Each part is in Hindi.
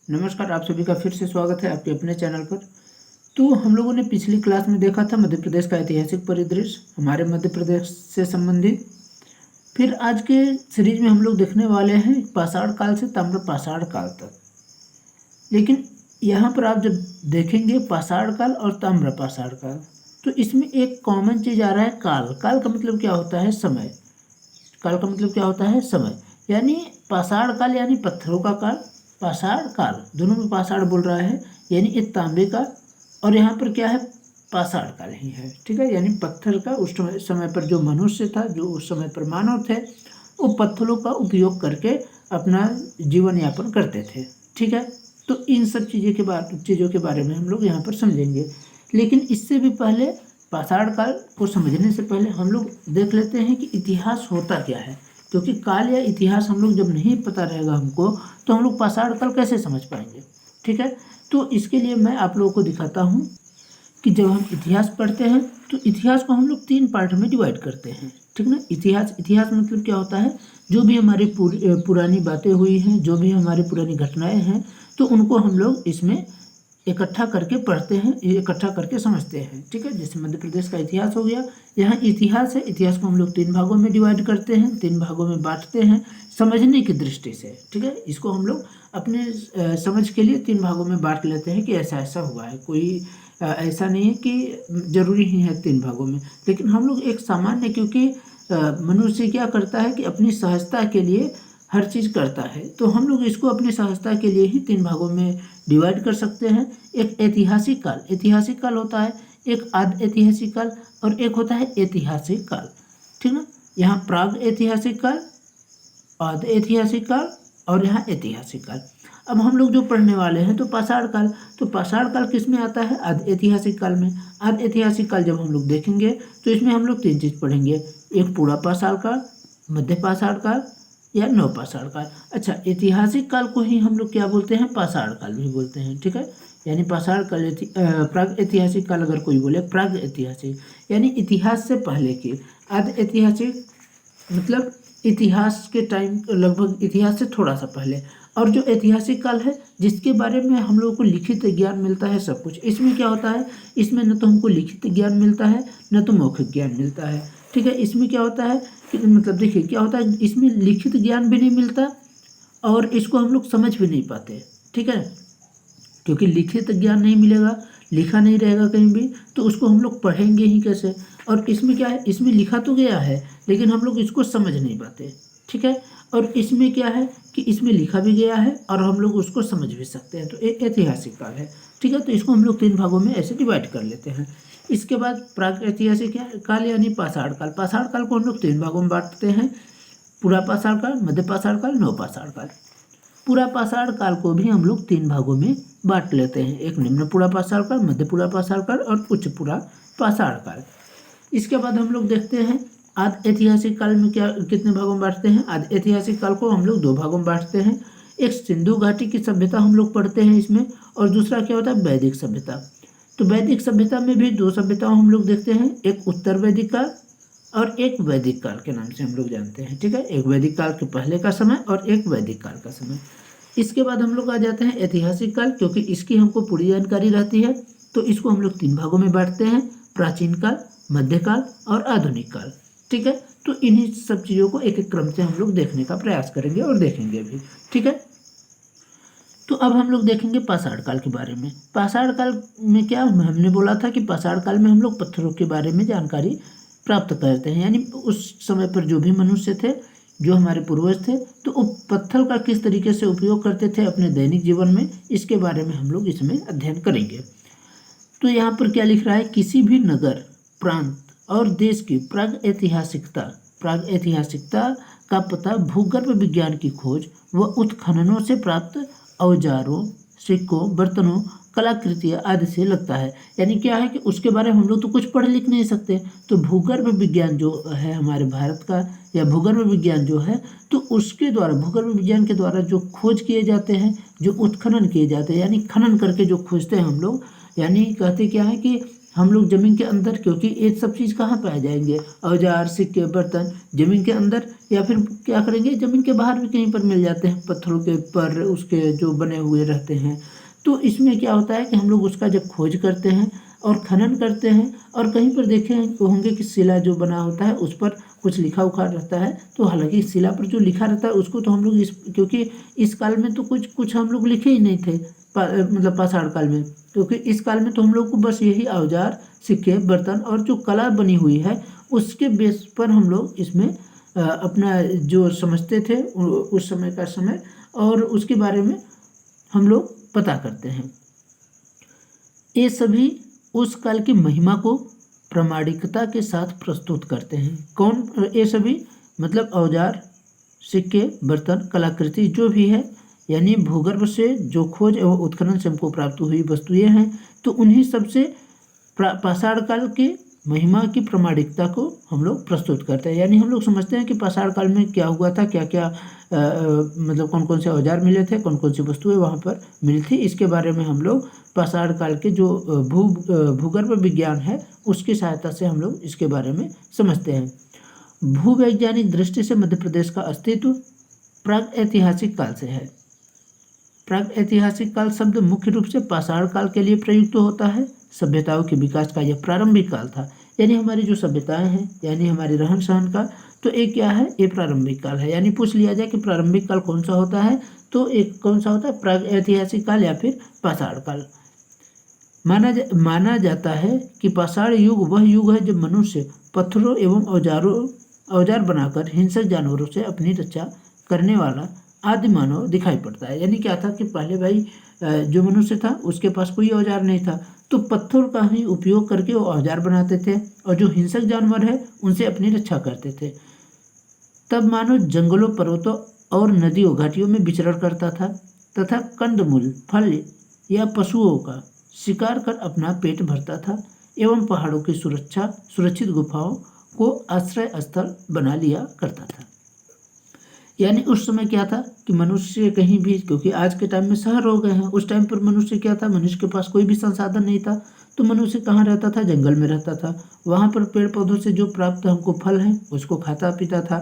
नमस्कार, आप सभी का फिर से स्वागत है आपके अपने चैनल पर। तो हम लोगों ने पिछली क्लास में देखा था मध्य प्रदेश का ऐतिहासिक परिदृश्य, हमारे मध्य प्रदेश से संबंधित। फिर आज के सीरीज में हम लोग देखने वाले हैं पाषाण काल से ताम्र पाषाण काल तक। लेकिन यहाँ पर आप जब देखेंगे पाषाण काल और ताम्र पाषाण काल, तो इसमें एक कॉमन चीज़ आ रहा है काल। काल का मतलब क्या होता है? समय। काल का मतलब क्या होता है? समय। यानी पाषाण काल यानी पत्थरों का काल, पाषाण काल दोनों में पाषाण बोल रहा है, यानी एक तांबे का, और यहाँ पर क्या है? पाषाण काल ही है। ठीक है, यानी पत्थर का उस समय पर जो मनुष्य था, जो उस समय पर मानव थे, वो पत्थरों का उपयोग करके अपना जीवन यापन करते थे। ठीक है, तो इन सब चीज़ों के बारे में हम लोग यहाँ पर समझेंगे। लेकिन इससे भी पहले, पाषाण काल को समझने से पहले हम लोग देख लेते हैं कि इतिहास होता क्या है। क्योंकि काल या इतिहास हम लोग जब नहीं पता रहेगा हमको, तो हम लोग पाषाण काल कैसे समझ पाएंगे? ठीक है, तो इसके लिए मैं आप लोगों को दिखाता हूँ कि जब हम इतिहास पढ़ते हैं तो इतिहास को हम लोग 3 पार्ट में डिवाइड करते हैं। ठीक ना? इतिहास मतलब क्या होता है? जो भी हमारी पुरानी बातें हुई हैं, जो भी हमारी पुरानी घटनाएं हैं, तो उनको हम लोग इसमें इकट्ठा करके पढ़ते हैं, इकट्ठा करके समझते हैं। ठीक है, जैसे मध्य प्रदेश का इतिहास हो गया, यहाँ इतिहास है, इतिहास को हम लोग 3 भागों में डिवाइड करते हैं, 3 भागों में बांटते हैं समझने की दृष्टि से। ठीक है, इसको हम लोग अपने समझ के लिए 3 भागों में बांट लेते हैं कि ऐसा ऐसा हुआ है। कोई ऐसा नहीं है कि जरूरी ही है 3 भागों में, लेकिन हम लोग एक सामान्य, क्योंकि मनुष्य क्या करता है कि अपनी सहजता के लिए हर चीज़ करता है, तो हम लोग इसको अपनी सहजता के लिए ही 3 भागों में डिवाइड कर सकते हैं। एक ऐतिहासिक काल, ऐतिहासिक काल होता है, एक आद ऐतिहासिक काल, और एक होता है ऐतिहासिक काल। ठीक ना? यहाँ प्राग ऐतिहासिक काल, आद ऐतिहासिक काल, और यहाँ ऐतिहासिक काल। अब हम लोग जो पढ़ने वाले हैं तो पाषाण काल, तो पाषाण काल किस में आता है? आद ऐतिहासिक काल में। आद ऐतिहासिक काल जब हम लोग देखेंगे तो इसमें हम लोग 3 चीज़ पढ़ेंगे, एक पूरा पाषाण काल, मध्य पाषाण काल या नव पाषाण काल। अच्छा, ऐतिहासिक काल को ही हम लोग क्या बोलते हैं? पाषाण काल भी बोलते हैं। ठीक है, यानी पाषाण काल, प्राग ऐतिहासिक काल अगर कोई बोले, प्राग ऐतिहासिक यानी इतिहास से पहले की। आद ऐतिहासिक मतलब इतिहास के टाइम, लगभग इतिहास से थोड़ा सा पहले। और जो ऐतिहासिक काल है, जिसके बारे में हम लोगों को लिखित ज्ञान मिलता है सब कुछ, इसमें क्या होता है? इसमें न तो हमको लिखित ज्ञान मिलता है, न तो मौखिक ज्ञान मिलता है। ठीक है, इसमें क्या होता है कि मतलब देखिए क्या होता है, इसमें लिखित ज्ञान भी नहीं मिलता और इसको हम लोग समझ भी नहीं पाते। ठीक है, क्योंकि लिखित ज्ञान नहीं मिलेगा, लिखा नहीं रहेगा कहीं भी, तो उसको हम लोग पढ़ेंगे ही कैसे? और इसमें क्या है? इसमें लिखा तो गया है, लेकिन हम लोग इसको समझ नहीं पाते। ठीक है, और इसमें क्या है कि इसमें लिखा भी गया है और हम लोग उसको समझ भी सकते हैं, तो एक ऐतिहासिक काल है। ठीक है, तो इसको हम लोग 3 भागों में ऐसे डिवाइड कर लेते हैं। इसके बाद प्राग ऐतिहासिक काल यानी पाषाण काल। पाषाण काल को हम लोग 3 भागों में बांटते हैं, पूरा पाषाण काल, मध्य पाषाण काल, नव पाषाण काल। पूरा पाषाण काल को भी हम लोग 3 भागों में बांट लेते हैं, एक निम्न पूरा पाषाण काल, मध्य पूरा पाषाण काल और उच्च पूरा पाषाण काल। इसके बाद हम लोग देखते हैं आद ऐतिहासिक काल में क्या, कितने भागों में बांटते हैं? आद ऐतिहासिक काल को हम लोग 2 भागों में बांटते हैं। एक सिंधु घाटी की सभ्यता हम लोग पढ़ते हैं इसमें, और दूसरा क्या होता है? वैदिक सभ्यता। तो वैदिक सभ्यता में भी 2 सभ्यताओं हम लोग देखते हैं, एक उत्तर वैदिक काल और एक वैदिक काल के नाम से हम लोग जानते हैं। ठीक है, एक वैदिक काल के पहले का समय और एक वैदिक काल का समय। इसके बाद हम लोग आ जाते हैं ऐतिहासिक काल, क्योंकि इसकी हमको पूरी जानकारी रहती है, तो इसको हम लोग 3 भागों में बांटते हैं, प्राचीन काल, मध्यकाल और आधुनिक काल। ठीक है, तो इन्हीं सब चीज़ों को एक एक क्रम से हम लोग देखने का प्रयास करेंगे और देखेंगे भी। ठीक है, तो अब हम लोग देखेंगे पाषाण काल के बारे में। पाषाण काल में क्या हमने बोला था कि पाषाण काल में हम लोग पत्थरों के बारे में जानकारी प्राप्त करते हैं, यानी उस समय पर जो भी मनुष्य थे, जो हमारे पूर्वज थे, तो वो पत्थर का किस तरीके से उपयोग करते थे अपने दैनिक जीवन में, इसके बारे में हम लोग इसमें अध्ययन करेंगे। तो यहाँ पर क्या लिख रहा है? किसी भी नगर, प्रांत और देश की प्राग ऐतिहासिकता का पता भूगर्भ विज्ञान की खोज व उत्खननों से प्राप्त औजारों, सिक्कों, बर्तनों, कलाकृतियाँ आदि से लगता है। यानी क्या है कि उसके बारे में हम लोग तो कुछ पढ़ लिख नहीं सकते, तो भूगर्भ विज्ञान जो है हमारे भारत का, या भूगर्भ विज्ञान जो है, तो उसके द्वारा, भूगर्भ विज्ञान के द्वारा जो खोज किए जाते हैं, जो उत्खनन किए जाते हैं, यानी खनन करके जो खोजते हैं हम लोग, यानी कहते क्या है कि हम लोग जमीन के अंदर, क्योंकि ये सब चीज़ कहाँ पाए जाएंगे? औजार, सिक्के, बर्तन जमीन के अंदर, या फिर क्या करेंगे, ज़मीन के बाहर भी कहीं पर मिल जाते हैं, पत्थरों के पर उसके जो बने हुए रहते हैं। तो इसमें क्या होता है कि हम लोग उसका जब खोज करते हैं और खनन करते हैं, और कहीं पर देखे होंगे कि शिला जो बना होता है उस पर कुछ लिखा उखा रहता है। तो हालांकि शिला पर जो लिखा रहता है उसको तो हम लोग क्योंकि इस काल में तो कुछ कुछ हम लोग लिखे ही नहीं थे, मतलब पाषाण काल में, क्योंकि इस काल में तो हम लोग को बस यही औजार, सिक्के, बर्तन और जो कला बनी हुई है उसके बेस पर हम लोग इसमें अपना जो समझते थे उस समय का समय, और उसके बारे में हम लोग पता करते हैं। ये सभी उस काल की महिमा को प्रामाणिकता के साथ प्रस्तुत करते हैं। कौन ये सभी? मतलब औजार, सिक्के, बर्तन, कलाकृति जो भी है, यानी भूगर्भ से जो खोज एवं उत्खनन से हमको प्राप्त हुई वस्तुएं हैं, तो उन्हीं सबसे पाषाण काल के महिमा की प्रामाणिकता को हम लोग प्रस्तुत करते हैं। यानी हम लोग समझते हैं कि पाषाण काल में क्या हुआ था, क्या क्या मतलब कौन कौन से औजार मिले थे, कौन कौन सी वस्तुएं वहाँ पर मिली थी, इसके बारे में हम लोग पाषाण काल के जो भूगर्भ विज्ञान है उसकी सहायता से हम लोग इसके बारे में समझते हैं। भूवैज्ञानिक दृष्टि से मध्य प्रदेश का अस्तित्व प्राग ऐतिहासिक काल से है। प्राग ऐतिहासिक काल शब्द मुख्य रूप से पाषाण काल के लिए प्रयुक्त होता है। सभ्यताओं के विकास का यह प्रारंभिक काल था, यानी हमारी जो सभ्यताएं हैं, यानी हमारे रहन सहन का, तो एक क्या है, ये प्रारंभिक काल है। यानी पूछ लिया जाए कि प्रारंभिक काल कौन सा होता है, तो एक कौन सा होता है, प्राग ऐतिहासिक काल या फिर पाषाण काल। माना जाता है कि पाषाण युग वह युग है जब मनुष्य पत्थरों एवं औजार बनाकर हिंसक जानवरों से अपनी रक्षा करने वाला आदि मानव दिखाई पड़ता है। यानी क्या था कि पहले भाई जो मनुष्य था उसके पास कोई औजार नहीं था, तो पत्थर का ही उपयोग करके वो औजार बनाते थे, और जो हिंसक जानवर है उनसे अपनी रक्षा करते थे। तब मानव जंगलों, पर्वतों और नदियों, घाटियों में विचरण करता था तथा कंदमूल, फल या पशुओं का शिकार कर अपना पेट भरता था, एवं पहाड़ों की सुरक्षित गुफाओं को आश्रय स्थल बना लिया करता था। यानी उस समय क्या था कि मनुष्य कहीं भी, क्योंकि आज के टाइम में शहर हो गए हैं, उस टाइम पर मनुष्य क्या था, मनुष्य के पास कोई भी संसाधन नहीं था, तो मनुष्य कहाँ रहता था, जंगल में रहता था। वहाँ पर पेड़ पौधों से जो प्राप्त हमको फल है उसको खाता पीता था,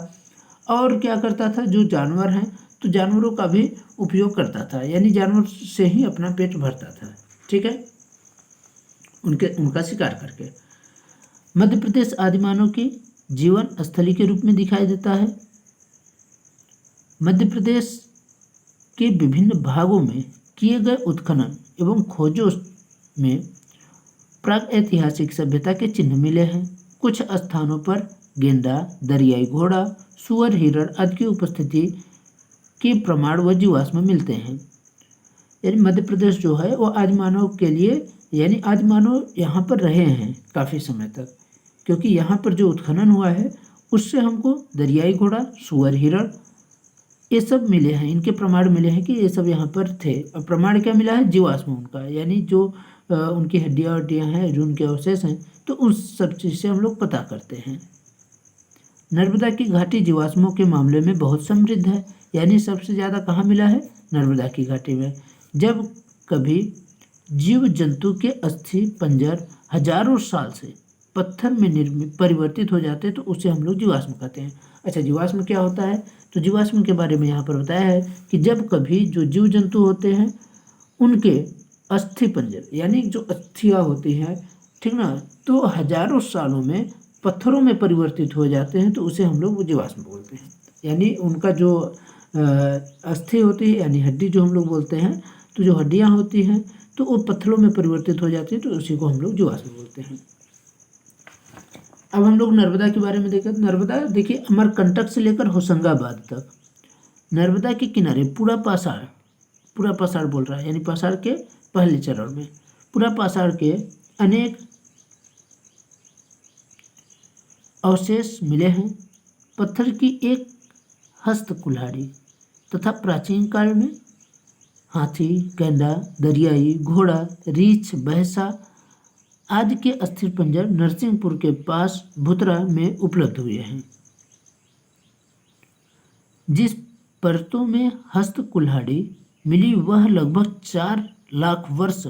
और क्या करता था, जो जानवर हैं तो जानवरों का भी उपयोग करता था, यानी जानवर से ही अपना पेट भरता था। ठीक है, उनका शिकार करके। मध्य प्रदेश आदिमानव के जीवन स्थली के रूप में दिखाई देता है। मध्य प्रदेश के विभिन्न भागों में किए गए उत्खनन एवं खोजों में प्राग ऐतिहासिक सभ्यता के चिन्ह मिले हैं। कुछ स्थानों पर गेंडा, दरियाई घोड़ा, सुअर, हिरण आदि की उपस्थिति के प्रमाण व जीवाश्म मिलते हैं। यानी मध्य प्रदेश जो है वो आदिमानव के लिए, यानी आदिमानव यहाँ पर रहे हैं काफ़ी समय तक, क्योंकि यहाँ पर जो उत्खनन हुआ है उससे हमको दरियाई घोड़ा, सुअर, हिरण ये सब मिले हैं, इनके प्रमाण मिले हैं कि ये सब यहाँ पर थे। और प्रमाण क्या मिला है, जीवाश्म उनका, यानी जो उनकी हड्डियाँ हैं, जो उनके अवशेष हैं, तो उस सब चीज़ से हम लोग पता करते हैं। नर्मदा की घाटी जीवाश्मों के मामले में बहुत समृद्ध है, यानी सबसे ज़्यादा कहाँ मिला है, नर्मदा की घाटी में। जब कभी जीव जंतु के अस्थि पंजर हजारों साल से पत्थर में निर्मित परिवर्तित हो जाते हैं तो उसे हम लोग जीवाश्म कहते हैं। अच्छा, जीवाश्म क्या होता है, तो जीवाश्म के बारे में यहाँ पर बताया है कि जब कभी जो जीव जंतु होते हैं उनके अस्थि पंजर, यानी जो अस्थियाँ होती हैं, ठीक ना, तो हजारों सालों में पत्थरों में परिवर्तित हो जाते हैं, तो उसे हम लोग जीवाश्म बोलते हैं। यानी उनका जो अस्थि होती है, यानी हड्डी जो हम लोग बोलते हैं, तो जो हड्डियाँ होती हैं तो वो पत्थरों में परिवर्तित हो जाती है, तो उसी को हम लोग जीवाश्म बोलते हैं। अब हम लोग नर्मदा के बारे में देखें। नर्मदा देखिए, अमरकंटक से लेकर होशंगाबाद तक नर्मदा के किनारे पूरा पाषाण बोल रहा है, यानी पाषाण के पहले चरण में पूरा पाषाण के अनेक अवशेष मिले हैं। पत्थर की एक हस्त कुल्हाड़ी तथा प्राचीन काल में हाथी, गेंडा, दरियाई घोड़ा, रीछ, भैंसा आदि के अस्थिपंजर नरसिंहपुर के पास भुतरा में उपलब्ध हुए हैं। जिस परतों में हस्त कुल्हाड़ी मिली वह लगभग 4 लाख वर्ष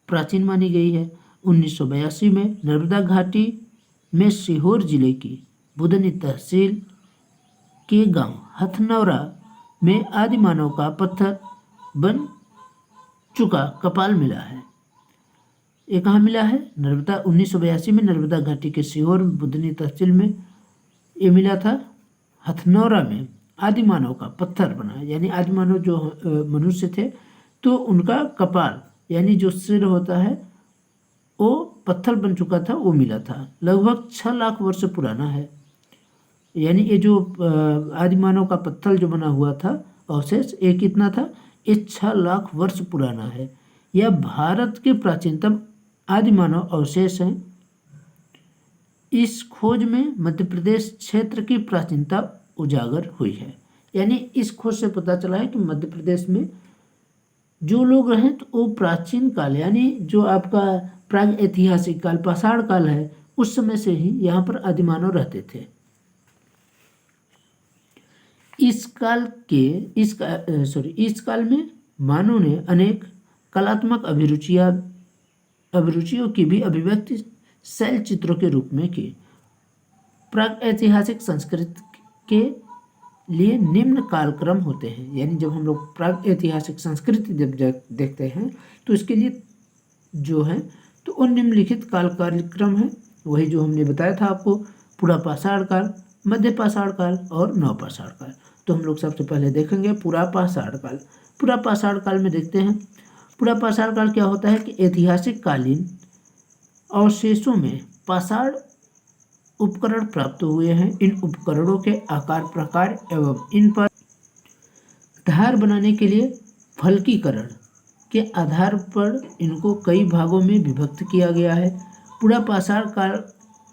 प्राचीन मानी गई है। 1982 में नर्मदा घाटी में सीहोर जिले की बुदनी तहसील के गांव हथनौरा में आदि मानव का पत्थर बन चुका कपाल मिला है। ये कहाँ मिला है? नर्मदा 1982 में नर्मदा घाटी के सीहोर बुधनी तहसील में ये मिला था। हथनौरा में आदि मानव का पत्थर बना, यानी आदि मानव जो मनुष्य थे तो उनका कपाल यानी जो सिर होता है वो पत्थर बन चुका था, वो मिला था। लगभग 6 लाख वर्ष पुराना है। यानी ये जो आदि मानव का पत्थर जो बना हुआ था अवशेष, ये कितना था? ये 6 लाख वर्ष पुराना है। यह भारत के प्राचीनतम आदि मानव अवशेष हैं। इस खोज में मध्य प्रदेश क्षेत्र की प्राचीनता उजागर हुई है। यानी इस खोज से पता चला है कि मध्य प्रदेश में जो लोग रहे तो वो प्राचीन काल यानी जो आपका प्राग ऐतिहासिक काल पाषाण काल है उस समय से ही यहाँ पर आदि मानव रहते थे। इस काल में मानव ने अनेक कलात्मक अभिरुचियों की भी अभिव्यक्ति शैल चित्रों के रूप में की। प्राग ऐतिहासिक संस्कृति के लिए निम्न कालक्रम होते हैं। यानी जब हम लोग प्राग ऐतिहासिक संस्कृति जब देखते हैं तो इसके लिए जो है तो वो निम्नलिखित कालक्रम है। वही जो हमने बताया था आपको, पुरापाषाण काल, मध्य पाषाण काल और नवपाषाण काल। तो हम लोग सबसे पहले देखेंगे पुरापाषाण काल। पुरापाषाण काल में देखते हैं पुरापाषाण काल क्या होता है कि ऐतिहासिक कालीन अवशेषों में पाषाण उपकरण प्राप्त हुए हैं। इन उपकरणों के आकार प्रकार एवं इन पर धार बनाने के लिए फलकीकरण के आधार पर इनको कई भागों में विभक्त किया गया है। पुरापाषाण काल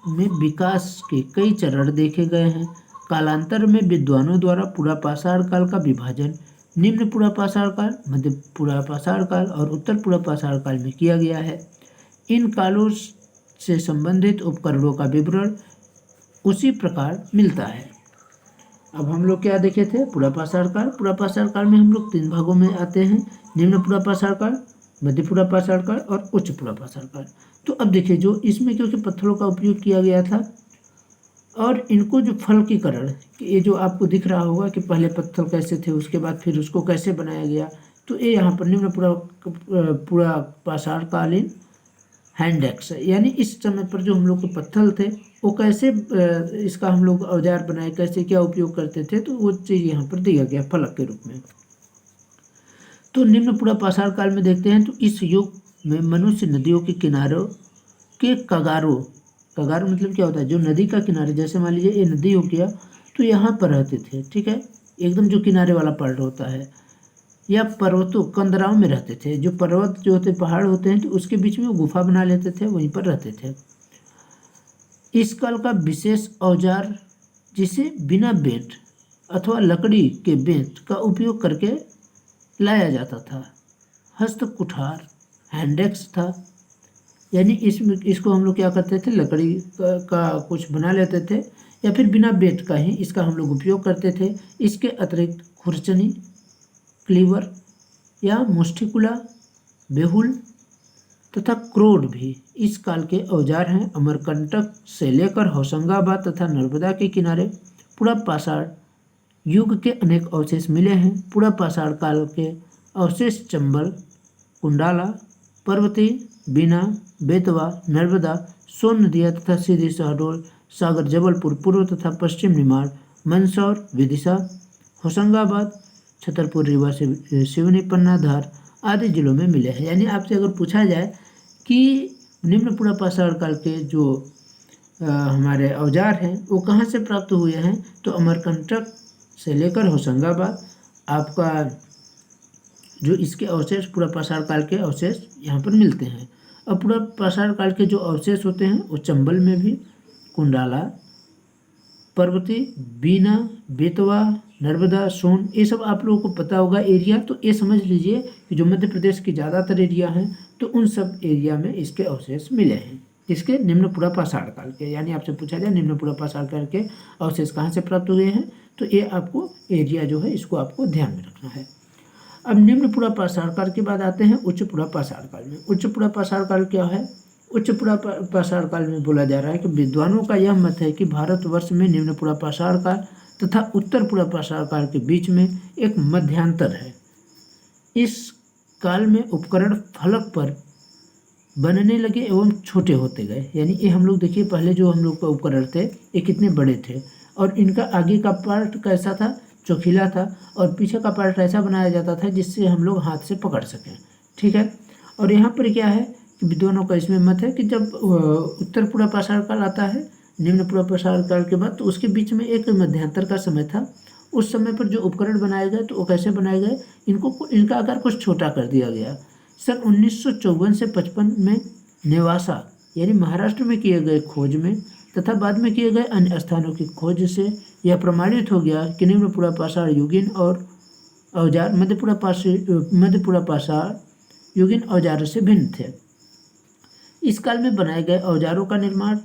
में विकास के कई चरण देखे गए हैं। कालांतर में विद्वानों द्वारा पुरापाषाण काल का विभाजन निम्न पुरापाषाण काल, मध्य पुरापाषाण काल और उत्तर पुरापाषाण काल में किया गया है। इन कालों से संबंधित उपकरणों का विवरण उसी प्रकार मिलता है। अब हम लोग क्या देखे थे? पुरापाषाण काल। पुरापाषाण काल में हम लोग 3 भागों में आते हैं, निम्न पुरापाषाण काल, मध्य पुरापाषाण काल और उच्च पुरापाषाण काल। तो अब देखिए जो इसमें क्योंकि पत्थरों का उपयोग किया गया था और इनको जो फलकीकरण, ये जो आपको दिख रहा होगा कि पहले पत्थर कैसे थे उसके बाद फिर उसको कैसे बनाया गया, तो ये यहाँ पर निम्न पुरापाषाण कालीन हैंडेक्स है। यानी इस समय पर जो हम लोग के पत्थर थे वो कैसे इसका हम लोग औजार बनाए, कैसे क्या उपयोग करते थे, तो वो चीज़ यहाँ पर दिया गया फलक के रूप में। तो निम्न पुरापाषाण काल में देखते हैं तो इस युग में मनुष्य नदियों के किनारों के कगारों मतलब क्या होता है? जो नदी का किनारे, जैसे मान लीजिए ये नदी हो गया तो यहाँ पर रहते थे, ठीक है, एकदम जो किनारे वाला पहाड़ होता है, या पर्वतों कंदराओं में रहते थे। जो पर्वत जो होते पहाड़ होते हैं तो उसके बीच में वो गुफा बना लेते थे, वहीं पर रहते थे। इस काल का विशेष औजार जिसे बिना बेंट अथवा लकड़ी के बेंट का उपयोग करके लाया जाता था, हस्त कुठार हैंडेक्स था। यानी इसको हम लोग क्या करते थे? लकड़ी का कुछ बना लेते थे या फिर बिना बेंट का ही इसका हम लोग उपयोग करते थे। इसके अतिरिक्त खुरचनी, क्लीवर या मुष्टिकुला, बेहुल तथा क्रोड भी इस काल के औजार हैं। अमरकंटक से लेकर होशंगाबाद तथा नर्मदा के किनारे पुरापाषाण युग के अनेक अवशेष मिले हैं। पुरापाषाण काल के अवशेष चंबल, कुंडाला, पर्वती, बीना, बेतवा, नर्मदा, सोन नदिया तथा सीधी शहडोल, सागर, जबलपुर, पूर्व तथा पश्चिम निमाड़, मंदसौर, विदिशा, होशंगाबाद, छतरपुर, रीवा, सिवनी, पन्ना, धार आदि जिलों में मिले हैं। यानी आपसे अगर पूछा जाए कि निम्न पुरापाषाण काल के जो हमारे औजार हैं वो कहाँ से प्राप्त हुए हैं, तो अमरकंटक से लेकर होशंगाबाद आपका जो इसके अवशेष पुरापाषाण काल के अवशेष यहाँ पर मिलते हैं। और पुरापाषाण काल के जो अवशेष होते हैं वो चंबल में भी, कुंडाला, पर्वती, बीना, बेतवा, नर्मदा, सोन, ये सब आप लोगों को पता होगा एरिया। तो ये समझ लीजिए कि जो मध्य प्रदेश की ज़्यादातर एरिया हैं तो उन सब एरिया में इसके अवशेष मिले हैं, इसके निम्न पुरापाषाण काल के। यानी आपसे पूछा जाए निम्न पुरापाषाण काल के अवशेष कहाँ से प्राप्त हुए हैं, तो ये आपको एरिया जो है इसको आपको ध्यान में रखना है। अब निम्न पुरापाषाण काल के बाद आते हैं उच्च पुरापाषाण काल में। उच्च पुरापाषाण काल क्या है? उच्च पुरापाषाण काल में बोला जा रहा है कि विद्वानों का यह मत है कि भारतवर्ष में निम्न पुरापाषाण काल तथा उत्तर पूर्व पाषाण काल के बीच में एक मध्यांतर है। इस काल में उपकरण फलक पर बनने लगे एवं छोटे होते गए। यानी ये हम लोग देखिए, पहले जो हम लोग का उपकरण थे ये कितने बड़े थे, और इनका आगे का पार्ट कैसा था, चौखीला था, और पीछे का पार्ट ऐसा बनाया जाता था जिससे हम लोग हाथ से पकड़ सकें। ठीक है। और यहाँ पर क्या है कि विद्वानों का इसमें मत है कि जब उत्तर पूर्व पाषाण काल आता है निम्न पूर्व पाषाण काल के बाद, तो उसके बीच में एक मध्यांतर का समय था। उस समय पर जो उपकरण बनाए गए तो वो कैसे बनाए गए, इनका आकार कुछ छोटा कर दिया गया। सन 1954 से 55 में नेवासा यानी महाराष्ट्र में किए गए खोज में तथा बाद में किए गए अन्य स्थानों की खोज से यह प्रमाणित हो गया कि निम्न पूर्व पाषाण युगीन और औजार मध्य पूर्व पाषाण युगीन औजारों से भिन्न थे। इस काल में बनाए गए औजारों का निर्माण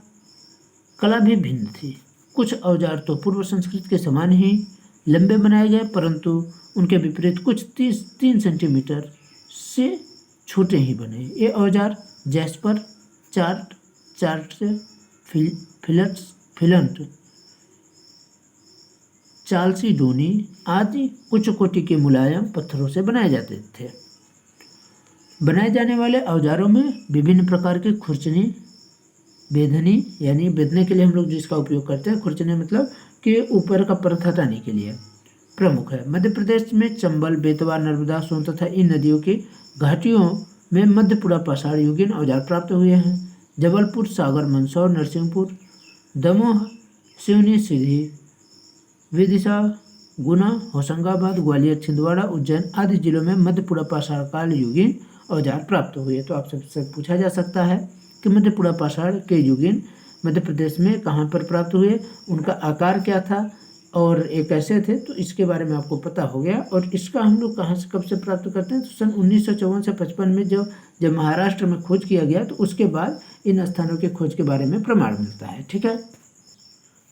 कला भी भिन्न थी। कुछ औजार तो पूर्व संस्कृत के समान ही लंबे बनाए गए, परंतु उनके विपरीत कुछ 3 सेंटीमीटर से छोटे ही बने। ये औजार जैस्पर, चार्ट, फिलंट, चालसीडोनी आदि उच्च कोटि के मुलायम पत्थरों से बनाए जाते थे। बनाए जाने वाले औजारों में विभिन्न प्रकार के खुरचनी, बेधनी यानी बेधने के लिए हम लोग जिसका उपयोग करते हैं, खुरचनी मतलब कि ऊपर का परत हटाने के लिए प्रमुख है। मध्य प्रदेश में चंबल, बेतवा, नर्मदा, सोन तथा इन नदियों की घाटियों में मध्य पूर्व पाषाण युगीन औजार प्राप्त हुए हैं। जबलपुर, सागर, मंदसौर, नरसिंहपुर, दमोह, सिवनी, सीधी, विदिशा, गुना, होशंगाबाद, ग्वालियर, छिंदवाड़ा, उज्जैन आदि जिलों में मध्य पूर्व पाषाण काल युगीन औजार प्राप्त हुए। तो आप सबसे पूछा जा सकता है कि मध्य पूर्व पाषाण के युगीन मध्य प्रदेश में कहाँ पर प्राप्त हुए, उनका आकार क्या था और ये कैसे थे, तो इसके बारे में आपको पता हो गया। और इसका हम लोग कहाँ से कब से प्राप्त करते हैं, तो सन 1954 से 55 में जब महाराष्ट्र में खोज किया गया तो उसके बाद इन स्थानों के खोज के बारे में प्रमाण मिलता है। ठीक है।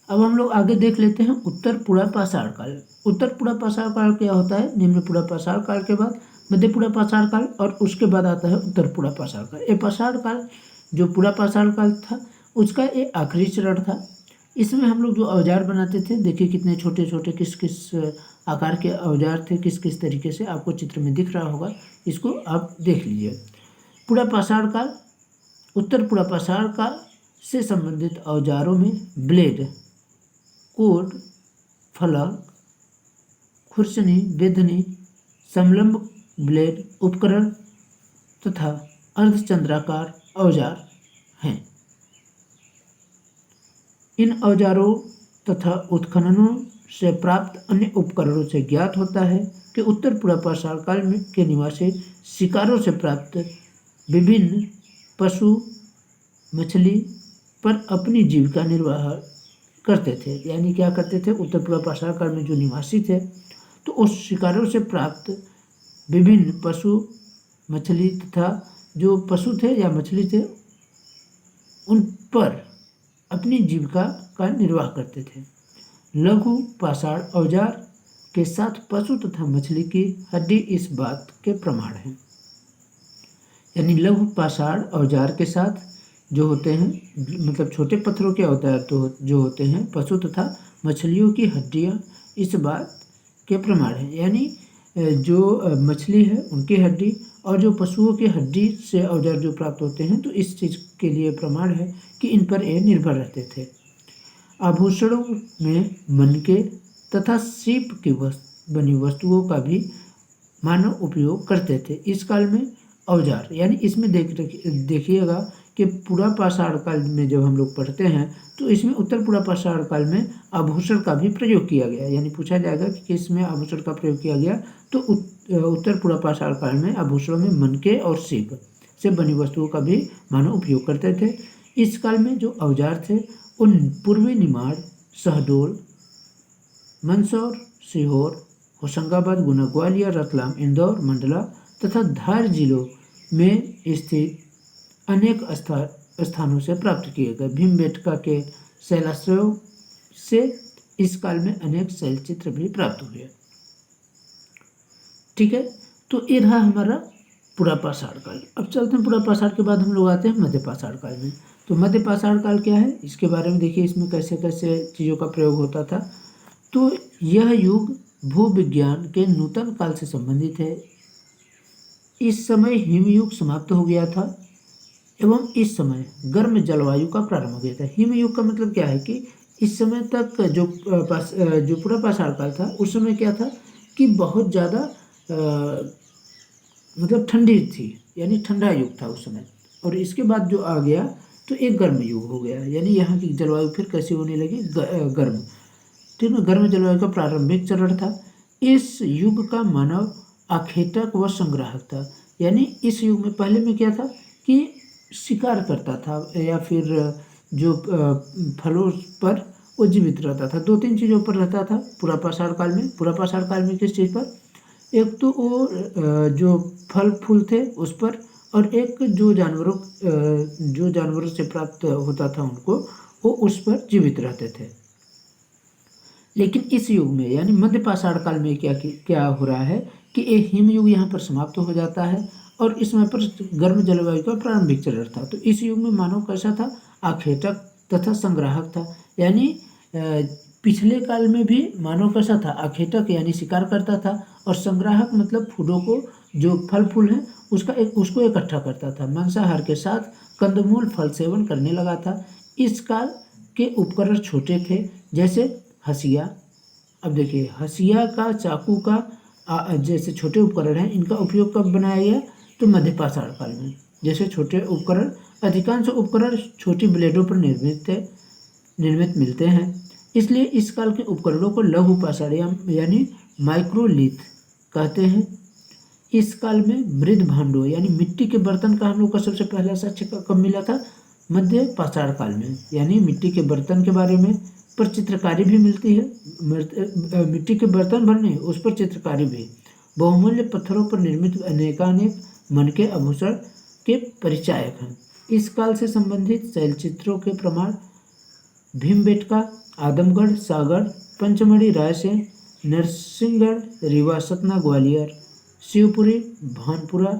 अब हम लोग आगे देख लेते हैं उत्तर पूर्व पाषाण काल। उत्तर पूर्व पाषाण काल क्या होता है, निम्न पूर्व पाषाण काल के बाद मध्य पूर्व पाषाण काल और उसके बाद आता है उत्तर पूर्व पाषाण काल। ये पाषाण काल जो पूर्व पाषाण काल था उसका ये आखिरी चरण था। इसमें हम लोग जो औजार बनाते थे, देखिए कितने छोटे छोटे किस किस आकार के औजार थे, किस किस तरीके से आपको चित्र में दिख रहा होगा, इसको आप देख लीजिए। पूर्व पाषाण काल, उत्तर पूर्व पाषाण काल से संबंधित औजारों में ब्लेड, कोड, फलक, खुरचनी, बेधनी, समलंब ब्लेड, उपकरण तथा अर्धचंद्राकार औजार हैं। इन औजारों तथा उत्खननों से प्राप्त अन्य उपकरणों से ज्ञात होता है कि उत्तर पूर्व पाषाण काल में के निवासी शिकारों से प्राप्त विभिन्न पशु, मछली पर अपनी जीविका निर्वाह करते थे। यानी क्या करते थे, उत्तर पूर्व पाषाण काल में जो निवासी थे तो उस शिकारों से प्राप्त विभिन्न पशु, मछली तथा जो पशु थे या मछली थे उन पर अपनी जीविका का निर्वाह करते थे। लघु पाषाण औजार के साथ पशु तथा मछली की हड्डी इस बात के प्रमाण हैं। यानी लघु पाषाण औजार के साथ जो होते हैं, मतलब छोटे पत्थरों के औजार तो जो होते हैं, पशु तथा मछलियों की हड्डियां इस बात के प्रमाण हैं। यानी जो मछली है उनकी हड्डी और जो पशुओं की हड्डी से औजार जो प्राप्त होते हैं, तो इस चीज़ के लिए प्रमाण है कि इन पर ये निर्भर रहते थे। आभूषणों में मनके तथा सीप की बनी वस्तुओं का भी मानव उपयोग करते थे। इस काल में औजार, यानी इसमें देखिएगा कि पूर्व पाषाण काल में जब हम लोग पढ़ते हैं तो इसमें उत्तर पूर्व पाषाण काल में आभूषण का भी प्रयोग किया गया। यानी पूछा जाएगा कि किसमें आभूषण का प्रयोग किया गया, तो उत्तर पूर्व पाषाण काल में आभूषणों में मनके और सीप से बनी वस्तुओं का भी मानव उपयोग करते थे। इस काल में जो औजार थे उन पूर्वी निमाड़, शहडोल, मंदसौर, सीहोर, होशंगाबाद, गुना, ग्वालियर, रतलाम, इंदौर, मंडला तथा धार जिलों में स्थित अनेक स्थानों से प्राप्त किए गए। भीमबेटका के शैलाश्रयों से इस काल में अनेक शैलचित्र भी प्राप्त हुए। ठीक है, तो ये रहा हमारा पूर्व पाषाण काल। अब चलते हैं पूर्व पाषाण के बाद हम लोग आते हैं मध्य पाषाण काल में। तो मध्य पाषाण काल क्या है, इसके बारे में देखिए इसमें कैसे कैसे चीज़ों का प्रयोग होता था। तो यह युग भूविज्ञान के नूतन काल से संबंधित है। इस समय हिमयुग समाप्त हो गया था एवं इस समय गर्म जलवायु का प्रारंभ हो गया था। हिमयुग का मतलब क्या है कि इस समय तक जो पूरा पाषाण काल था उस समय क्या था कि बहुत ज़्यादा मतलब ठंडी थी, यानी ठंडा युग था उस समय। और इसके बाद जो आ गया तो एक गर्म युग हो गया, यानी यहाँ की जलवायु फिर कैसी होने लगी, गर्म। ठीक है, गर्म जलवायु का प्रारंभिक चरण था। इस युग का मानव आखेटक व संग्राहक था। यानी इस युग में पहले में क्या था कि शिकार करता था या फिर जो फलों पर वो जीवित रहता था। दो तीन चीज़ों पर रहता था पूरा पाषाण काल में। पूरा पाषाण काल में किस चीज़ पर, एक तो वो जो फल फूल थे उस पर, और एक जो जानवरों से प्राप्त होता था उनको, वो उस पर जीवित रहते थे। लेकिन इस युग में यानी मध्य पाषाण काल में क्या हो रहा है कि ये हिमयुग यहाँ पर समाप्त हो जाता है और इस समय पर गर्म जलवायु का प्रारंभिक चरण था। तो इस युग में मानव कैसा था, आखेटक तथा संग्राहक था। यानी पिछले काल में भी मानव कैसा था, आखेटक यानी शिकार करता था, और संग्राहक मतलब फूलों को, जो फल फूल हैं उसको इकट्ठा करता था। मांसाहार के साथ कंदमूल फल सेवन करने लगा था। इस काल के उपकरण छोटे थे, जैसे हसिया। अब देखिए हसिया का, चाकू का जैसे छोटे उपकरण हैं, इनका उपयोग कब बनाया गया, तो मध्य पाषाण काल में। जैसे छोटे उपकरण, अधिकांश उपकरण छोटी ब्लेडों पर निर्मित मिलते हैं, इसलिए इस काल के उपकरणों को लघु पाषाण यानी माइक्रोलिथ कहते हैं। इस काल में मृद भांडों यानी मिट्टी के बर्तन का हम लोग का सबसे पहला साक्ष्य कब मिला था, मध्य पाषाण काल में। यानी मिट्टी के बर्तन के बारे में पर चित्रकारी भी मिलती है। मिट्टी के बर्तन बनने उस पर चित्रकारी भी। बहुमूल्य पत्थरों पर निर्मित अनेकानेक मन के आभूषण के परिचायक हैं। इस काल से संबंधित शैलचित्रों के प्रमाण भीमबेटका, आदमगढ़, सागर, पंचमढ़ी, रायसेन, नरसिंहगढ़, रीवा, सतना, ग्वालियर, शिवपुरी, भानपुरा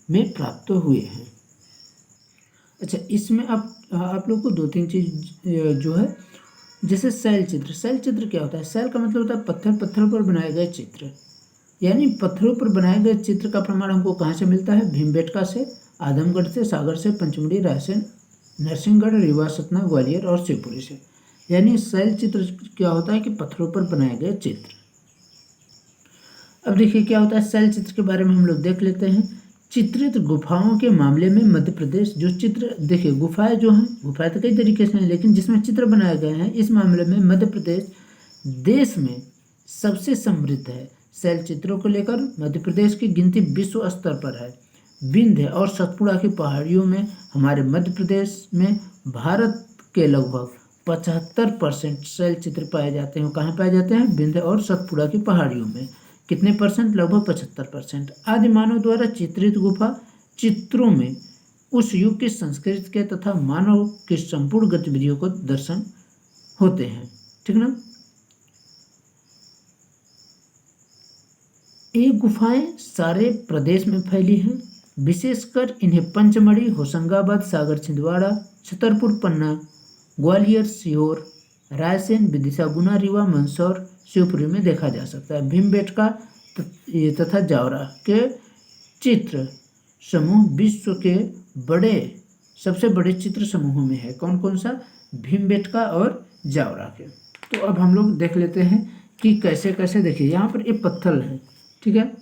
में प्राप्त हुए हैं। अच्छा, इसमें आप लोग को दो तीन चीज जो है, जैसे शैल चित्र। शैल चित्र क्या होता है, शैल का मतलब होता है पत्थर पर बनाए गए चित्र। यानी पत्थरों पर बनाए गए चित्र का प्रमाण हमको कहाँ से मिलता है, भीमबेटका से, आदमगढ़ से, सागर से, पंचमढ़ी, रायसेन, नरसिंहगढ़, रीवा, सतना, ग्वालियर और शिवपुरी से। यानी शैल चित्र क्या होता है कि पत्थरों पर बनाए गए चित्र। अब देखिए क्या होता है शैल चित्र के बारे में हम लोग देख लेते हैं। चित्रित गुफाओं के मामले में मध्य प्रदेश जो चित्र, देखिए गुफाएं जो हैं, गुफाएं तो कई तरीके से हैं, लेकिन जिसमें चित्र बनाए गए हैं इस मामले में मध्य प्रदेश देश में सबसे समृद्ध है। शैल चित्रों को लेकर मध्य प्रदेश की गिनती विश्व स्तर पर है। विंध्य और सतपुड़ा की पहाड़ियों में हमारे मध्य प्रदेश में भारत के लगभग 75% शैल चित्र पाए जाते हैं। कहाँ पाए जाते हैं, विंध्य और सतपुड़ा की पहाड़ियों में। कितने परसेंट, लगभग 75%। आदि मानव द्वारा चित्रित गुफा चित्रों में उस युग की संस्कृति के तथा मानव की संपूर्ण गतिविधियों को दर्शन होते हैं। ठीक ना। ये गुफाएं सारे प्रदेश में फैली हैं। विशेषकर इन्हें पंचमढ़ी, होशंगाबाद, सागर, छिंदवाड़ा, छतरपुर, पन्ना, ग्वालियर, सीहोर, रायसेन, विदिशा, गुना, रीवा, मंदसौर, शिवपुरी में देखा जा सकता है। भीमबेटका तथा जावरा के चित्र समूह विश्व के सबसे बड़े चित्र समूहों में है। कौन कौन सा, भीमबेटका और जावरा के। तो अब हम लोग देख लेते हैं कि कैसे कैसे। देखिए यहाँ पर एक पत्थर है, ठीक है।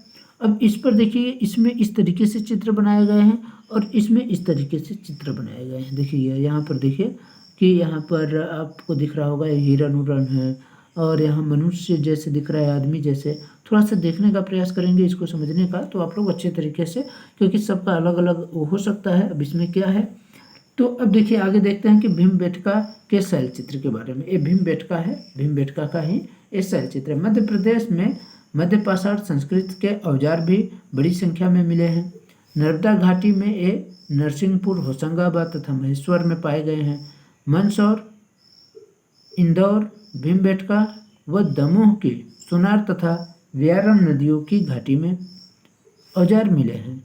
अब इस पर देखिए, इसमें इस तरीके से चित्र बनाए गए हैं और इसमें इस तरीके से चित्र बनाए गए हैं। देखिए यहाँ पर देखिए कि यहाँ पर आपको दिख रहा होगा हिरन उरन है, और यहाँ मनुष्य जैसे दिख रहा है, आदमी जैसे। थोड़ा सा देखने का प्रयास करेंगे इसको समझने का, तो आप लोग अच्छे तरीके से, क्योंकि सबका अलग अलग हो सकता है। अब इसमें क्या है, तो अब देखिए आगे देखते हैं कि भीमबेटका के शैल चित्र के बारे में। ये भीमबेटका है, भीमबेटका का ही ये शैल चित्र है। मध्य प्रदेश में मध्य पाषाण संस्कृति के औजार भी बड़ी संख्या में मिले हैं। नर्मदा घाटी में ये नरसिंहपुर, होशंगाबाद तथा महेश्वर में पाए गए हैं। मंदसौर, इंदौर, भीमबेटका व दमोह की सोनार तथा व्यारम नदियों की घाटी में औजार मिले हैं।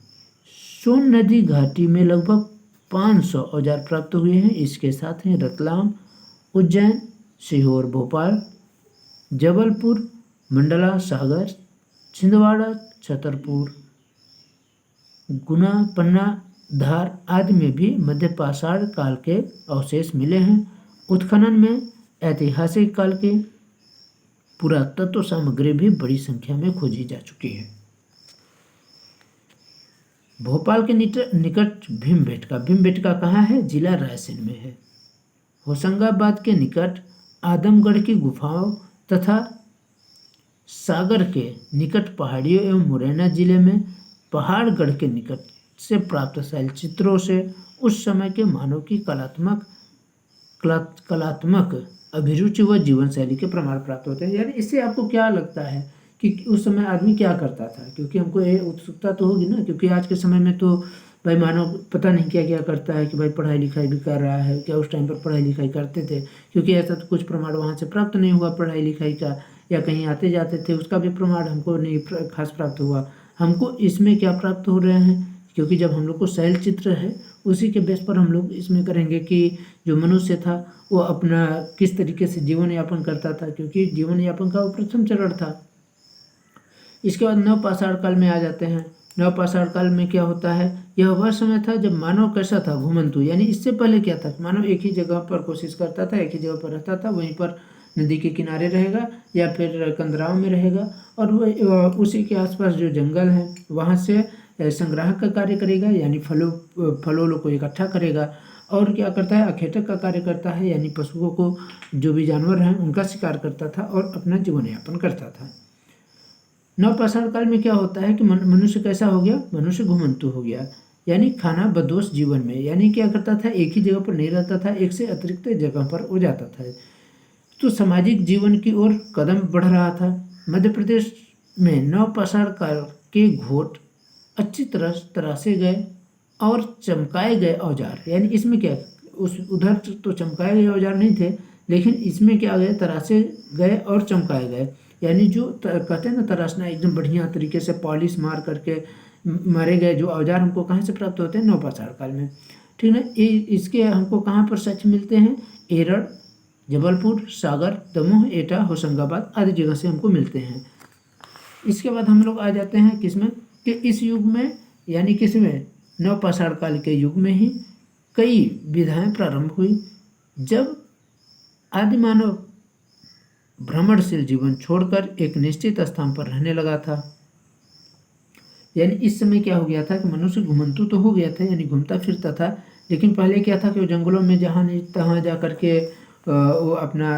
सोन नदी घाटी में लगभग 500 औजार प्राप्त हुए हैं। इसके साथ ही रतलाम, उज्जैन, सीहोर, भोपाल जबलपुर, मंडला, सागर, छिंदवाड़ा, छतरपुर, गुना, पन्ना, धार आदि में भी मध्य पाषाण काल के अवशेष मिले हैं। उत्खनन में ऐतिहासिक काल की पुरातत्व सामग्री भी बड़ी संख्या में खोजी जा चुकी है। भोपाल के निकट भीमबेटका कहाँ है? जिला रायसेन में है। होशंगाबाद के निकट आदमगढ़ की गुफाओं तथा सागर के निकट पहाड़ियों एवं मुरैना जिले में पहाड़गढ़ के निकट से प्राप्त शैलचित्रों से उस समय के मानव की कलात्मक अभिरुचि व जीवन शैली के प्रमाण प्राप्त होते हैं। यानी इससे आपको क्या लगता है कि उस समय आदमी क्या करता था? क्योंकि हमको ये उत्सुकता तो होगी ना, क्योंकि आज के समय में तो भाई मानव पता नहीं क्या क्या करता है कि भाई पढ़ाई लिखाई भी कर रहा है क्या। उस टाइम पर पढ़ाई लिखाई करते थे? क्योंकि ऐसा तो कुछ प्रमाण वहाँ से प्राप्त नहीं हुआ पढ़ाई लिखाई का, या कहीं आते जाते थे उसका भी प्रमाण हमको नहीं खास प्राप्त हुआ। हमको इसमें क्या प्राप्त हो रहे हैं? क्योंकि जब हम लोग को शैल चित्र है उसी के बेस पर हम लोग इसमें करेंगे कि जो मनुष्य था वो अपना किस तरीके से जीवन यापन करता था, क्योंकि जीवन यापन का वो प्रथम चरण था। इसके बाद नवपाषाण काल में आ जाते हैं। नवपाषाण काल में क्या होता है? यह वह समय था जब मानव कैसा था? घुमंतु। यानी इससे पहले क्या था? मानव एक ही जगह पर कोशिश करता था, एक ही जगह पर रहता था, वहीं पर नदी के किनारे रहेगा या फिर कंदराओं में रहेगा, और वह उसी के आसपास जो जंगल है वहाँ से संग्राहक का कार्य करेगा, यानी फलों को इकट्ठा करेगा। और क्या करता है? अखेटक का कार्य करता है, यानी पशुओं को, जो भी जानवर हैं उनका शिकार करता था और अपना जीवन यापन करता था। नवपाषाण काल में क्या होता है कि मनुष्य कैसा हो गया? मनुष्य घुमंतु हो गया, यानी खाना बदोश जीवन में। यानी क्या करता था? एक ही जगह पर नहीं रहता था, एक से अतिरिक्त जगह पर हो जाता था। तो सामाजिक जीवन की ओर कदम बढ़ रहा था। मध्य प्रदेश में नवपाषाण काल के घोट अच्छी तरह तराशे गए और चमकाए गए औजार, यानी इसमें क्या, उस उधर तो चमकाए गए औजार नहीं थे, लेकिन इसमें क्या गए? तराशे गए और चमकाए गए। यानी जो कहते हैं ना तराशना, एकदम बढ़िया तरीके से पॉलिश मार करके मारे गए जो औजार हमको कहाँ से प्राप्त होते हैं? नवपाषाण काल में। ठीक है ना। इसके हमको कहाँ पर सच मिलते हैं? एरड़, जबलपुर, सागर, दमोह, एटा, होशंगाबाद आदि जगह से हमको मिलते हैं। इसके बाद हम लोग आ जाते हैं किसमें कि इस युग में, यानी किसमें? नवपाषाण काल के युग में ही कई विधाएं प्रारंभ हुई। जब आदिमानव भ्रमणशील जीवन छोड़कर एक निश्चित स्थान पर रहने लगा था, यानी इस समय क्या हो गया था कि मनुष्य घुमंतु तो हो गया था, यानी घूमता फिरता था, लेकिन पहले क्या था कि वो जंगलों में जहाँ नहीं तहाँ जा करके वो अपना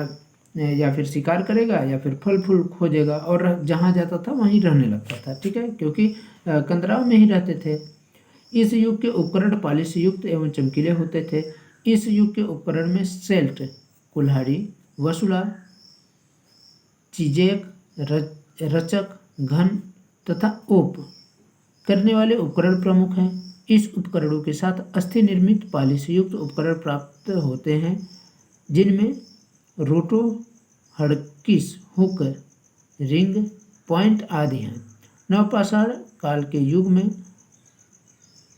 या फिर शिकार करेगा या फिर फल फूल खोजेगा, और जहाँ जाता था वहीं रहने लगता था। ठीक है, क्योंकि कंदराव में ही रहते थे। इस युग के उपकरण पालिश युक्त एवं चमकीले होते थे। इस युग के उपकरण में सेल्ट, कुल्हाड़ी, वसुला, चीजेक, रचक, घन तथा ओप करने वाले उपकरण प्रमुख हैं। इस उपकरणों के साथ अस्थि निर्मित पालिश युक्त उपकरण प्राप्त होते हैं, जिनमें रोटो, हड़किस, हुक, रिंग, पॉइंट आदि हैं। नवपाषाण काल के युग में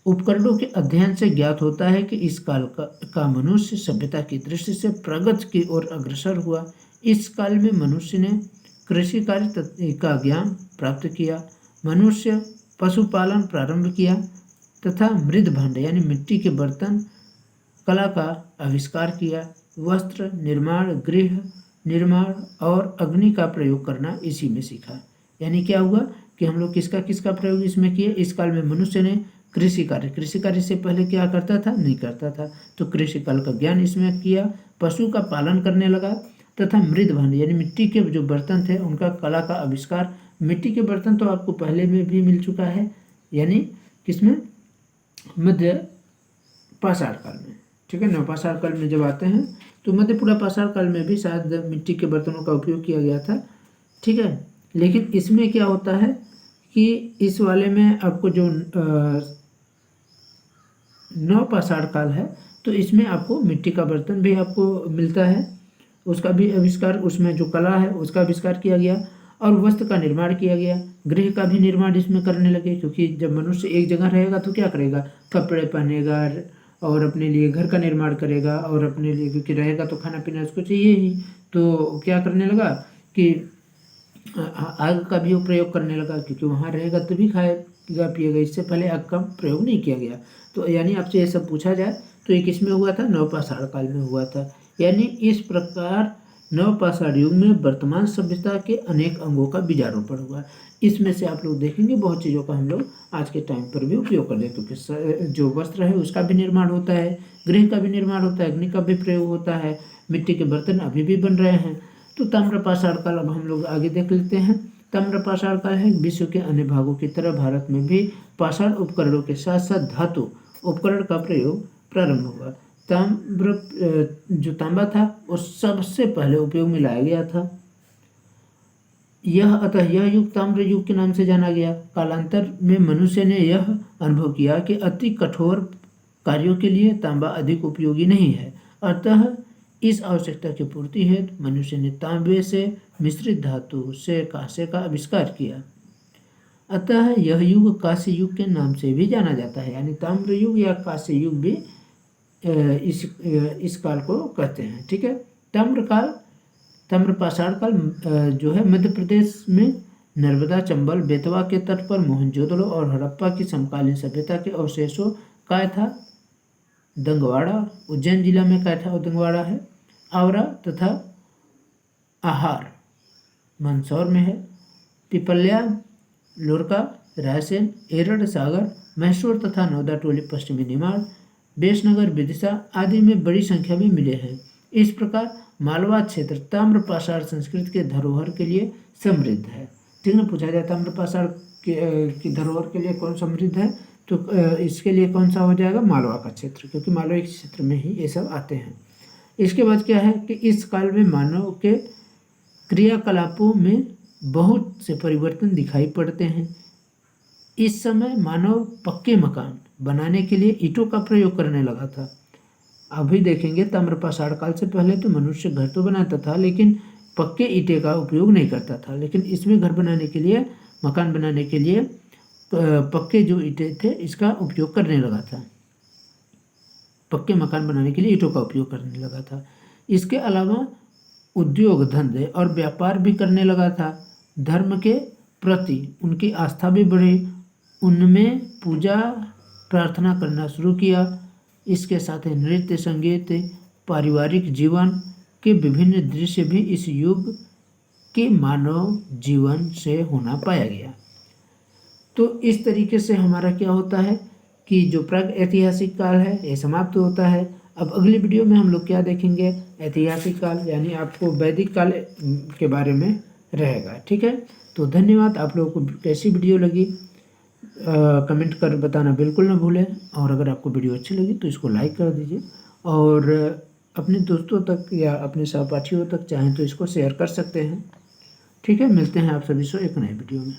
उपकरणों के अध्ययन से ज्ञात होता है कि इस काल का मनुष्य सभ्यता की दृष्टि से प्रगति की ओर अग्रसर हुआ। इस काल में मनुष्य ने कृषि कार्य का ज्ञान प्राप्त किया, मनुष्य पशुपालन प्रारंभ किया तथा मृद भांड यानी मिट्टी के बर्तन कला का आविष्कार किया। वस्त्र निर्माण, गृह निर्माण और अग्नि का प्रयोग करना इसी में सीखा। यानी क्या हुआ कि हम लोग किसका प्रयोग इसमें किए? इस काल में मनुष्य ने कृषि कार्य से पहले क्या करता था? नहीं करता था, तो कृषि काल का ज्ञान इसमें किया, पशु का पालन करने लगा तथा मृद भांड यानी मिट्टी के जो बर्तन थे उनका कला का आविष्कार। मिट्टी के बर्तन तो आपको पहले में भी मिल चुका है, यानी किसमें? मध्य पाषाण काल में। ठीक है, नवपाषाण काल में जब आते हैं तो मध्य पूरा पाषाण काल में भी शायद मिट्टी के बर्तनों का उपयोग किया गया था। ठीक है, लेकिन इसमें क्या होता है कि इस वाले में आपको जो नवपाषाण काल है तो इसमें आपको मिट्टी का बर्तन भी आपको मिलता है, उसका भी आविष्कार, उसमें जो कला है उसका आविष्कार किया गया और वस्त्र का निर्माण किया गया। गृह का भी निर्माण इसमें करने लगे, क्योंकि जब मनुष्य एक जगह रहेगा तो क्या करेगा? कपड़े पहनेगा और अपने लिए घर का निर्माण करेगा, और अपने लिए क्योंकि रहेगा तो खाना पीना उसको चाहिए ही, तो क्या करने लगा कि आग का भी प्रयोग करने लगा, क्योंकि वहाँ रहेगा तभी खाएगा पिएगा। इससे पहले आग का प्रयोग नहीं किया गया। तो यानी आपसे ये सब पूछा जाए तो ये किस में हुआ था? नवपाषाण काल में हुआ था। यानी इस प्रकार नवपाषाण युग में वर्तमान सभ्यता के अनेक अंगों का बीजारोपण हुआ। इसमें से आप लोग देखेंगे बहुत चीज़ों का हम लोग आज के टाइम पर भी उपयोग कर रहे हैं, क्योंकि जो वस्त्र है उसका भी निर्माण होता है, गृह का भी निर्माण होता है, अग्नि का भी प्रयोग होता है, मिट्टी के बर्तन अभी भी बन रहे हैं। तो ताम्रपाषाण काल अब हम लोग आगे देख लेते हैं। ताम्रपाषाण काल है विश्व के अन्य भागों की तरह भारत में भी पाषाण उपकरणों के साथ साथ धातु उपकरण का प्रयोग प्रारंभ हुआ। ताम्र जो तांबा था वो सबसे पहले उपयोग में लाया गया था। अतः यह युग ताम्र युग के नाम से जाना गया। कालांतर में मनुष्य ने यह अनुभव किया कि अति कठोर कार्यों के लिए तांबा अधिक उपयोगी नहीं है। अतः इस आवश्यकता की पूर्ति हेतु मनुष्य ने तांबे से मिश्रित धातु से कांसे का आविष्कार किया। अतः यह युग कांस्य युग के नाम से भी जाना जाता है। यानी ताम्र युग या कांस्य युग भी इस काल को कहते हैं। ठीक है। ताम्रपाषाण काल जो है मध्य प्रदेश में नर्मदा, चंबल, बेतवा के तट पर मोहनजोदड़ो और हड़प्पा की समकालीन सभ्यता के अवशेषों का था। दंगवाड़ा उज्जैन जिला में का था दंगवाड़ा है। आवरा तथा आहार मंदसौर में है। पिपल्या, लोरका, रायसेन, एरड़, सागर, मैसूर तथा नौदा टोली पश्चिमी निमाड़, बेसनगर, विदिशा आदि में बड़ी संख्या में मिले हैं। इस प्रकार मालवा क्षेत्र ताम्रपाषाण संस्कृति के धरोहर के लिए समृद्ध है। ठीक ना। पूछा जाए ताम्रपाषाण की धरोहर के लिए कौन समृद्ध है, तो इसके लिए कौन सा हो जाएगा? मालवा का क्षेत्र, क्योंकि मालवा के क्षेत्र में ही ये सब आते हैं। इसके बाद क्या है कि इस काल में मानव के क्रियाकलापों में बहुत से परिवर्तन दिखाई पड़ते हैं। इस समय मानव पक्के मकान बनाने के लिए ईंटों का प्रयोग करने लगा था। अभी देखेंगे ताम्रपाषाण काल से पहले तो मनुष्य घर तो बनाता था लेकिन पक्के ईंटे का उपयोग नहीं करता था, लेकिन इसमें घर बनाने के लिए, मकान बनाने के लिए पक्के जो ईंटे थे इसका उपयोग करने लगा था। पक्के मकान बनाने के लिए ईंटों का उपयोग करने लगा था। इसके अलावा उद्योग, धंधे और व्यापार भी करने लगा था। धर्म के प्रति उनकी आस्था भी बढ़ी। उनमें पूजा प्रार्थना करना शुरू किया। इसके साथ ही नृत्य, संगीत, पारिवारिक जीवन के विभिन्न दृश्य भी इस युग के मानव जीवन से होना पाया गया। तो इस तरीके से हमारा क्या होता है कि जो प्राग ऐतिहासिक काल है ये समाप्त होता है। अब अगली वीडियो में हम लोग क्या देखेंगे? ऐतिहासिक काल, यानी आपको वैदिक काल के बारे में रहेगा। ठीक है। तो धन्यवाद। आप लोगों को कैसी वीडियो लगी कमेंट कर बताना बिल्कुल ना भूलें। और अगर आपको वीडियो अच्छी लगी तो इसको लाइक कर दीजिए और अपने दोस्तों तक या अपने सहपाठियों तक चाहें तो इसको शेयर कर सकते हैं। ठीक है। मिलते हैं आप सभी से एक नए वीडियो में।